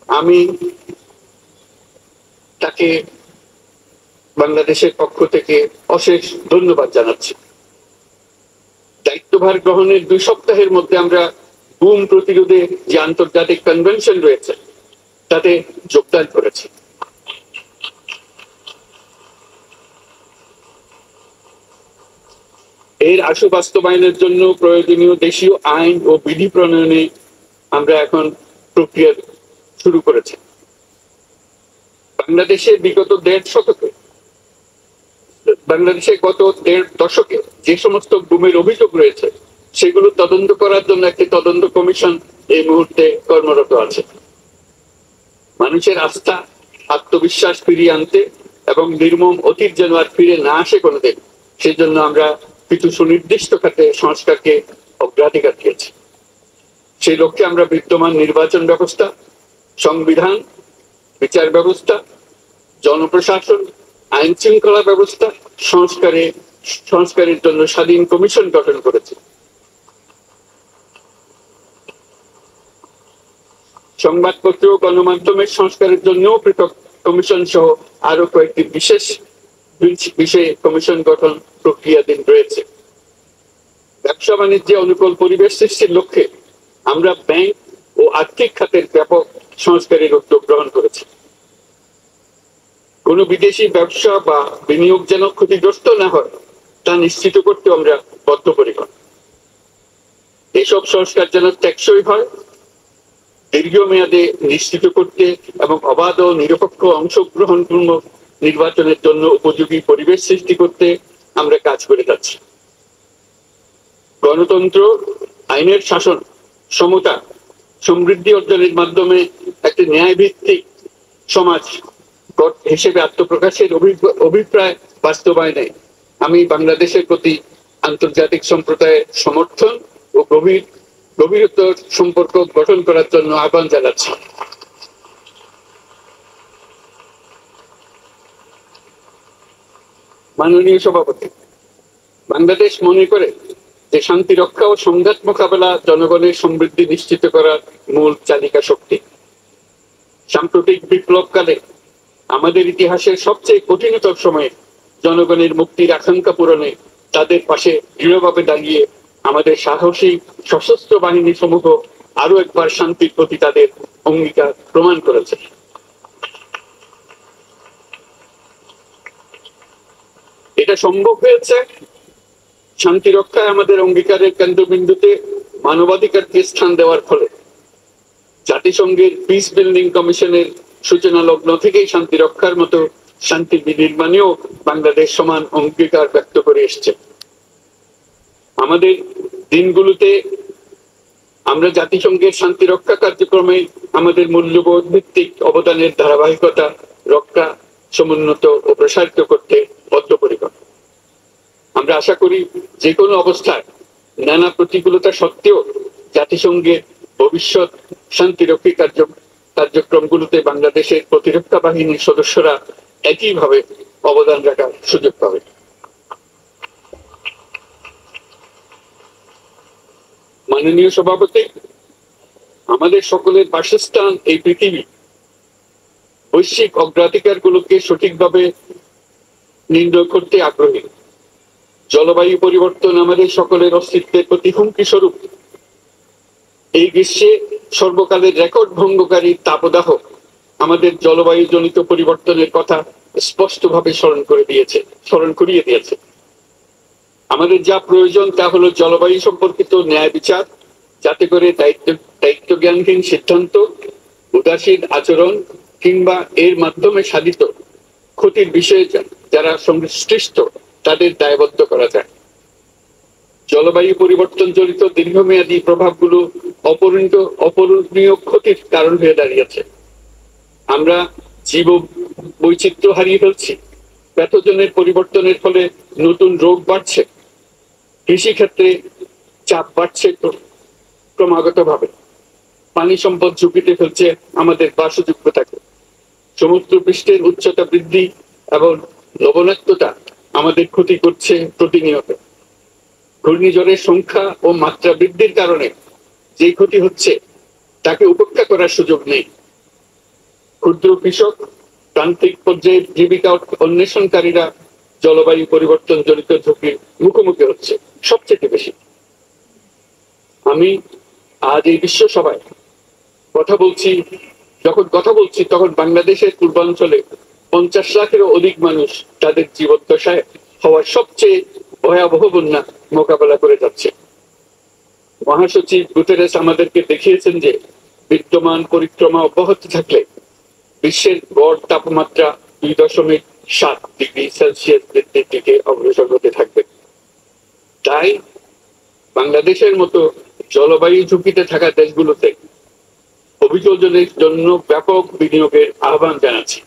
আমি তাকে বাংলাদেশের পক্ষ থেকে অশেষ ধন্যবাদ জানাচ্ছি। দায়িত্বভার গ্রহণের 2 সপ্তাহের মধ্যে আমরা গুম প্রতিরোধে যে আন্তর্জাতিক কনভেনশন রয়েছে তাতে যোগদান করেছি। এর আশু বাস্তবায়নের জন্য প্রয়োজনীয় দেশীয় আইন ও বিধি প্রণয়নে আমরা এখন প্রক্রিয়া শুরু করেছি। বাংলাদেশে বিগত 1.5 শতকে গত 1.5 দশকে যে সমস্ত গুমের অভিযোগ রয়েছে সেগুলো তদন্ত করার জন্য একটি তদন্ত কমিশন এই মুহূর্তে কর্মরত আছে। মানুষের আস্থা আত্মবিশ্বাস ফিরিয়ে আনতে এবং নির্মম অতীত যেন আর ফিরে না আসে কোনোদিন, সেই জন্য আমরা কিছু সুনির্দিষ্ট খাতে সংস্কারকে অগ্রাধিকার দিয়েছি। সেই লক্ষ্যে আমরা বিদ্যমান নির্বাচন ব্যবস্থা, সংবিধান, বিচার ব্যবস্থা, জনপ্রশাসন, আইন শৃঙ্খলা ব্যবস্থা সংস্কারের জন্য স্বাধীন কমিশন গঠন করেছে। সংবাদপত্র ও গণমাধ্যমের সংস্কারের জন্য পৃথক কমিশন সহ আরো কয়েকটি বিশেষ বিষয়ে কমিশন গঠন প্রক্রিয়াধীন রয়েছে। ব্যবসা বাণিজ্যে অনুকূল পরিবেশ সৃষ্টির লক্ষ্যে আমরা ব্যাংক ও আর্থিক খাতের ব্যাপক সংস্কারের উদ্যোগ গ্রহণ করেছি। কোনো বিদেশি ব্যবসা বা বিনিয়োগ যেন ক্ষতিগ্রস্ত না হয় তা নিশ্চিত করতে আমরা বদ্ধপরিকর। এসব সংস্কার যেন টেকসই হয়, দীর্ঘমেয়াদে নিশ্চিত করতে এবং অবাধ ও নিরপেক্ষ অংশগ্রহণপূর্ণ নির্বাচনের জন্য উপযোগী পরিবেশ সৃষ্টি করতে আমরা কাজ করে যাচ্ছি। গণতন্ত্র, আইনের শাসন, সমতা, সমৃদ্ধি অর্জনের মাধ্যমে একটি ন্যায়ভিত্তিক সমাজ হিসেবে আত্মপ্রকাশের অভিপ্রায় বাস্তবায়নে আমি বাংলাদেশের প্রতি আন্তর্জাতিক সম্প্রদায়ের সমর্থন ও গভীরতর সম্পর্ক গঠন করার জন্য আহ্বান জানাচ্ছি। মাননীয় সভাপতি, বাংলাদেশ মনে করে যে শান্তি রক্ষা ও সংঘাত মোকাবেলা জনগণের সমৃদ্ধি নিশ্চিত করার মূল চালিকা শক্তি। সাম্প্রতিক বিপ্লবকালে আমাদের ইতিহাসের সবচেয়ে কঠিনতর সময়ে জনগণের মুক্তির আকাঙ্ক্ষা পূরণে তাদের পাশে দৃঢ়ভাবে দাঁড়িয়ে আমাদের সাহসী সশস্ত্র বাহিনী সমূহ আরো একবার শান্তির প্রতি তাদের অঙ্গীকার প্রমাণ করেছে। এটা সম্ভব হয়েছে শান্তি রক্ষায় আমাদের অঙ্গীকারের কেন্দ্রবিন্দুতে মানবাধিকারকে স্থান দেওয়ার ফলে। জাতিসংঘের পিস বিল্ডিং কমিশনের সূচনা লগ্ন থেকেই শান্তি রক্ষার মতো শান্তি বিনির্মাণেও বাংলাদেশ সমান অঙ্গীকার ব্যক্ত করে এসছে। আমাদের দিনগুলোতে আমরা জাতিসংঘের শান্তি রক্ষা কার্যক্রমে আমাদের মূল্যবোধ ভিত্তিক অবদানের ধারাবাহিকতা রক্ষা, সমুন্নত ও প্রসারিত করতে বদ্ধপরিকর। আমরা আশা করি যে কোনো অবস্থায় নানা প্রতিকূলতা সত্ত্বেও জাতিসংঘের ভবিষ্যৎ শান্তিরক্ষী কার্যক্রমগুলোতে বাংলাদেশের প্রতিরক্ষা বাহিনীর সদস্যরা একইভাবে অবদান রাখার সুযোগ পাবে। মাননীয় সভাপতি, আমাদের সকলের বাসস্থান এই পৃথিবী। বৈশ্বিক অগ্রাধিকারগুলোকে সঠিকভাবে নির্ণয় করতে আগ্রহী। জলবায়ু পরিবর্তন আমাদের সকলের অস্তিত্বের প্রতি হুমকি স্বরূপ। এই গ্রীষ্মে সর্বকালের রেকর্ড ভঙ্গকারী তাপদাহ আমাদের জলবায়ু জনিত পরিবর্তনের কথা স্পষ্টভাবে স্মরণ করিয়ে দিয়েছে। আমাদের যা প্রয়োজন তা হলো জলবায়ু সম্পর্কিত ন্যায় বিচার, যাতে করে দায়িত্ব জ্ঞানহীন সিদ্ধান্ত, উদাসীন আচরণ কিংবা এর মাধ্যমে সাধিত ক্ষতির বিষয়ে যারা সংশ্লিষ্ট তাদের দায়বদ্ধ করা যায়। জলবায়ু পরিবর্তন জনিত দীর্ঘমেয়াদী প্রভাবগুলো অপূরণীয় ক্ষতির কারণ হয়ে দাঁড়িয়েছে। আমরা জীব বৈচিত্র্য হারিয়ে ফেলছি, প্যাথোজেনের পরিবর্তনের ফলে নতুন রোগ বাড়ছে, কৃষিক্ষেত্রে চাপ বাড়ছে ক্রমাগতভাবে, পানি সম্পদ ঝুঁকিতে ফেলছে আমাদের বাসযোগ্যতাকে, সমুদ্র পৃষ্ঠের উচ্চতা বৃদ্ধি এবং লবণাক্ততা আমাদের ক্ষতি করছে প্রতিনিয়ত। ঘূর্ণিঝড়ের সংখ্যা ও মাত্রা বৃদ্ধির কারণে যে ক্ষতি হচ্ছে তাকে উপেক্ষা করার সুযোগ নেই। ক্ষুদ্র কৃষক, প্রান্তিক পর্যায়ের জীবিকা অন্বেষণকারীরা জলবায়ু পরিবর্তন জনিত ঝুঁকির মুখোমুখি হচ্ছে সবচেয়ে বেশি। আমি আজ এই বিশ্ব সভায় যখন কথা বলছি তখন বাংলাদেশের পূর্বাঞ্চলে 50 লাখেরও অধিক মানুষ তাদের জীবদ্দশায় হওয়ার সবচেয়ে ভয়াবহ বন্যা মোকাবেলা করে যাচ্ছে। মহাসচিব গুতেরেস আমাদেরকে দেখিয়েছেন যে বিদ্যমান পরিক্রমা অব্যাহত থাকলে বিশ্বের গড় তাপমাত্রা 2.7 ডিগ্রি সেলসিয়াস বৃদ্ধির দিকে অগ্রসর হতে থাকবে। তাই বাংলাদেশের মতো জলবায়ু ঝুঁকিতে থাকা দেশগুলোতে অভিযোজনের জন্য ব্যাপক বিনিয়োগের আহ্বান জানাচ্ছি।